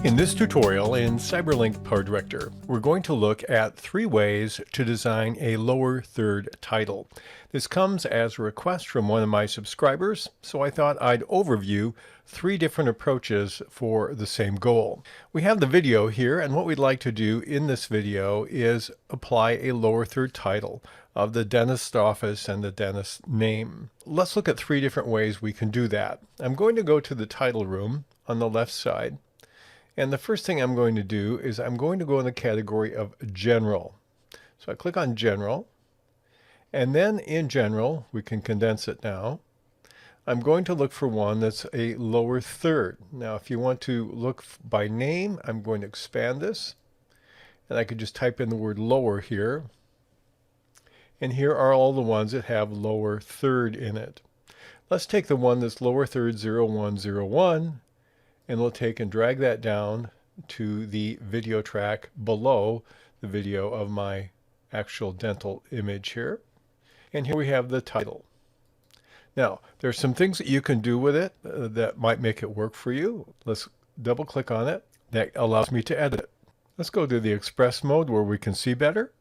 In this tutorial in CyberLink PowerDirector, we're going to look at 3 ways to design a lower third title. This comes as a request from one of my subscribers, so I thought I'd overview 3 different approaches for the same goal. We have the video here, and what we'd like to do in this video is apply a lower third title of the dentist's office and the dentist's name. Let's look at 3 different ways we can do that. I'm going to go to the title room on the left side. And the first thing I'm going to do is I'm going to go in the category of General. So I click on General, and then in General, we can condense it now. I'm going to look for one that's a lower third. Now, if you want to look by name, I'm going to expand this, and I could just type in the word lower here. And here are all the ones that have lower third in it. Let's take the one that's lower third 0101. And we'll take and drag that down to the video track below the video of my actual dental image here. And here we have the title. Now, there's some things that you can do with it that might make it work for you. Let's double click on it. That allows me to edit it. Let's go to the Express mode where we can see better.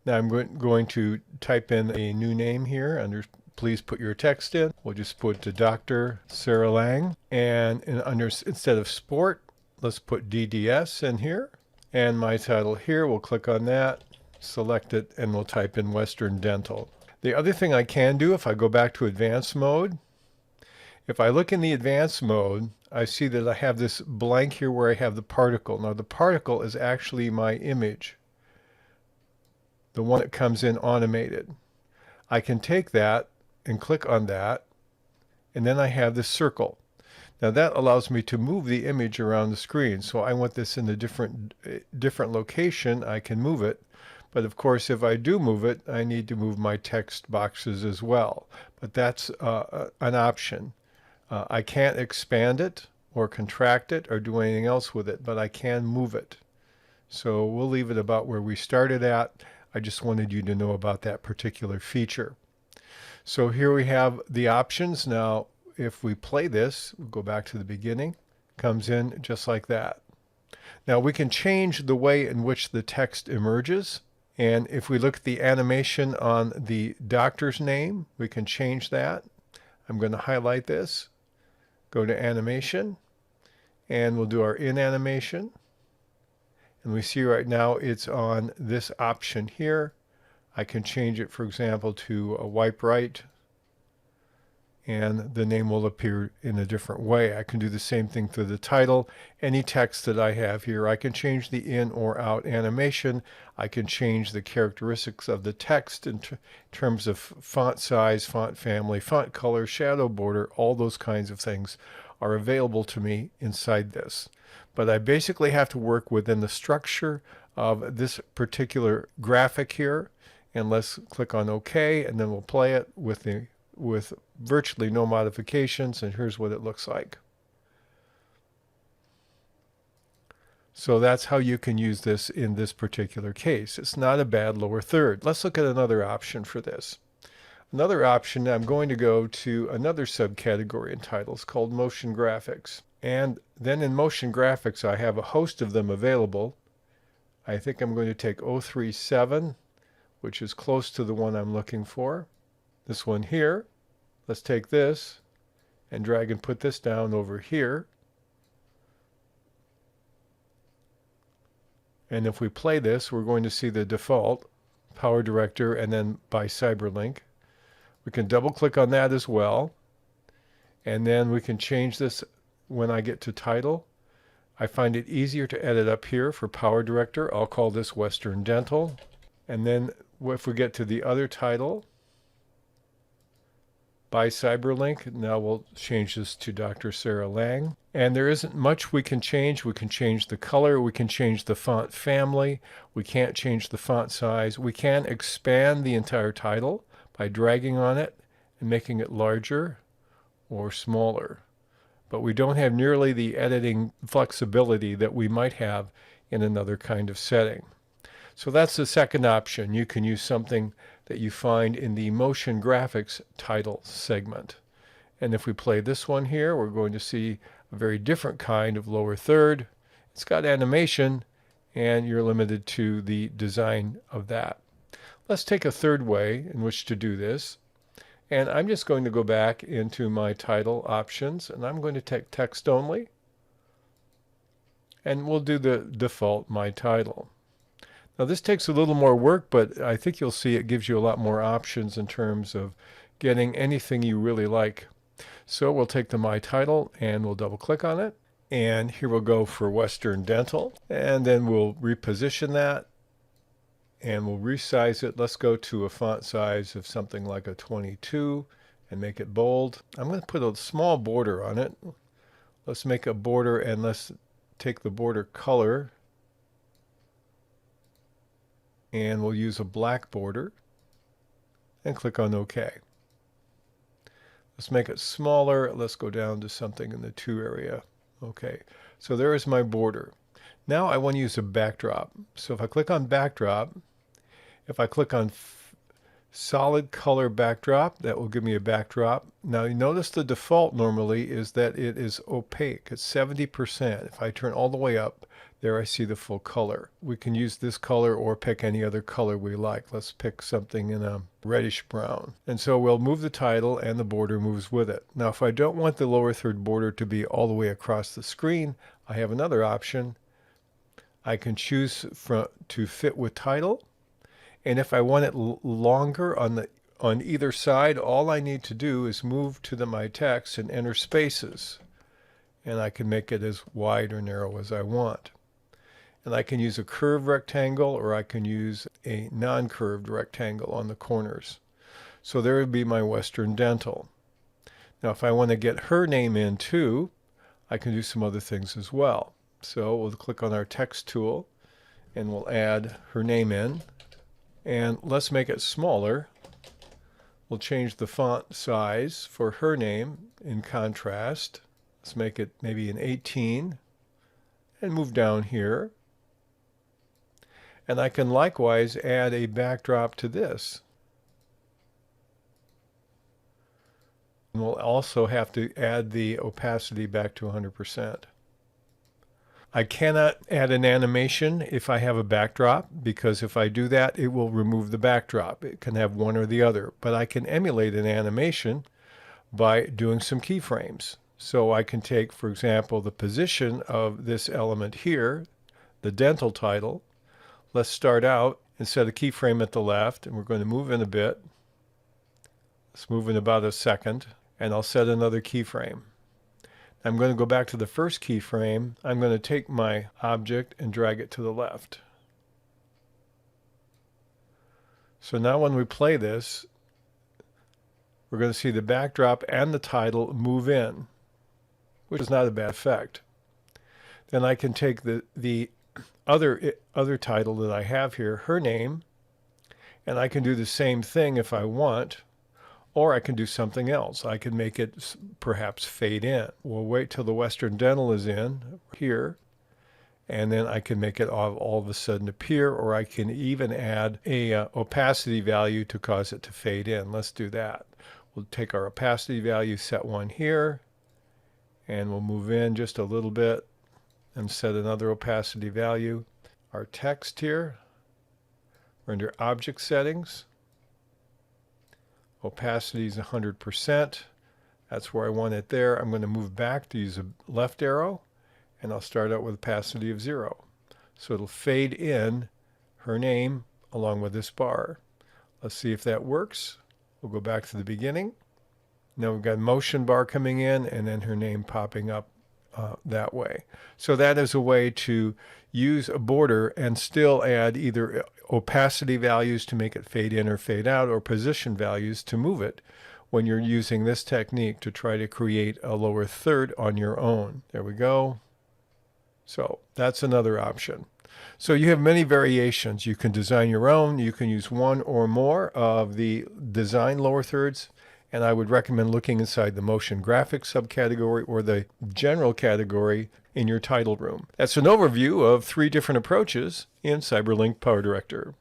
Now I'm going to type in a new name here under please put your text in. We'll just put Dr. Sarah Lang, and instead of sport, let's put DDS in here. And my title here, we'll click on that, select it, and we'll type in Western Dental. The other thing I can do, if I go back to advanced mode, if I look in the advanced mode, I see that I have this blank here where I have the particle. Now the particle is actually my image, the one that comes in automated. I can take that and click on that, and then I have this circle. Now that allows me to move the image around the screen. So I want this in a different location, I can move it. But of course, if I do move it, I need to move my text boxes as well. But that's an option. I can't expand it or contract it or do anything else with it, but I can move it. So we'll leave it about where we started at. I just wanted you to know about that particular feature. So here we have the options. Now, if we play this, we'll go back to the beginning, comes in just like that. Now we can change the way in which the text emerges. And if we look at the animation on the doctor's name, we can change that. I'm going to highlight this, go to animation, and we'll do our in animation. And we see right now it's on this option here. I can change it, for example, to a wipe right, and the name will appear in a different way. I can do the same thing for the title. Any text that I have here, I can change the in or out animation. I can change the characteristics of the text in terms of font size, font family, font color, shadow border, all those kinds of things are available to me inside this. But I basically have to work within the structure of this particular graphic here. And let's click on OK, and then we'll play it with virtually no modifications, and here's what it looks like. So that's how you can use this in this particular case. It's not a bad lower third. Let's look at another option for this. Another option, I'm going to go to another subcategory in titles called Motion Graphics. And then in Motion Graphics, I have a host of them available. I think I'm going to take 037, which is close to the one I'm looking for. This one here. Let's take this and drag and put this down over here. And if we play this, we're going to see the default PowerDirector and then by CyberLink. We can double click on that as well. And then we can change this when I get to title. I find it easier to edit up here for PowerDirector. I'll call this Western Dental. And then if we get to the other title, by CyberLink, now we'll change this to Dr. Sarah Lang. And there isn't much we can change. We can change the color. We can change the font family. We can't change the font size. We can expand the entire title by dragging on it and making it larger or smaller. But we don't have nearly the editing flexibility that we might have in another kind of setting. So that's the second option. You can use something that you find in the Motion Graphics title segment. And if we play this one here, we're going to see a very different kind of lower third. It's got animation, and you're limited to the design of that. Let's take a third way in which to do this. And I'm just going to go back into my title options, and I'm going to take text only. And we'll do the default my title. Now this takes a little more work, but I think you'll see it gives you a lot more options in terms of getting anything you really like. So we'll take the my title and we'll double click on it. And here we'll go for Western Dental. And then we'll reposition that and we'll resize it. Let's go to a font size of something like a 22 and make it bold. I'm going to put a small border on it. Let's make a border, and let's take the border color and we'll use a black border and click on OK. Let's make it smaller. Let's go down to something in the 2 area. Okay, so there is my border. Now I want to use a backdrop. So if I click on backdrop, if I click on solid color backdrop, that will give me a backdrop. Now you notice the default normally is that it is opaque. It's 70%. If I turn all the way up, there I see the full color. We can use this color or pick any other color we like. Let's pick something in a reddish brown. And so we'll move the title and the border moves with it. Now if I don't want the lower third border to be all the way across the screen, I have another option. I can choose to fit with title. And if I want it longer on either side, all I need to do is move to my text and enter spaces. And I can make it as wide or narrow as I want. And I can use a curved rectangle, or I can use a non-curved rectangle on the corners. So there would be my Western Dental. Now if I want to get her name in too, I can do some other things as well. So we'll click on our text tool and we'll add her name in. And let's make it smaller. We'll change the font size for her name in contrast. Let's make it maybe an 18 and move down here. And I can likewise add a backdrop to this. And we'll also have to add the opacity back to 100%. I cannot add an animation if I have a backdrop, because if I do that, it will remove the backdrop. It can have one or the other. But I can emulate an animation by doing some keyframes. So I can take, for example, the position of this element here, the dental title. Let's start out and set a keyframe at the left, and we're going to move in a bit. Let's move in about a second, and I'll set another keyframe. I'm going to go back to the first keyframe. I'm going to take my object and drag it to the left. So now when we play this, we're going to see the backdrop and the title move in, which is not a bad effect. Then I can take the other title that I have here, her name, and I can do the same thing if I want. Or I can do something else. I can make it perhaps fade in. We'll wait till the Western Dental is in here, and then I can make it all of a sudden appear, or I can even add a opacity value to cause it to fade in. Let's do that. We'll take our opacity value, set one here, and we'll move in just a little bit and set another opacity value. Our text here, we're under Object Settings. Opacity is 100%. That's where I want it there. I'm going to move back to use a left arrow, and I'll start out with opacity of 0. So it'll fade in her name along with this bar. Let's see if that works. We'll go back to the beginning. Now we've got motion bar coming in and then her name popping up that way. So that is a way to use a border and still add either opacity values to make it fade in or fade out, or position values to move it when you're using this technique to try to create a lower third on your own. There we go. So that's another option. So you have many variations. You can design your own. You can use one or more of the design lower thirds. And I would recommend looking inside the motion graphics subcategory or the general category in your title room. That's an overview of 3 different approaches in CyberLink PowerDirector.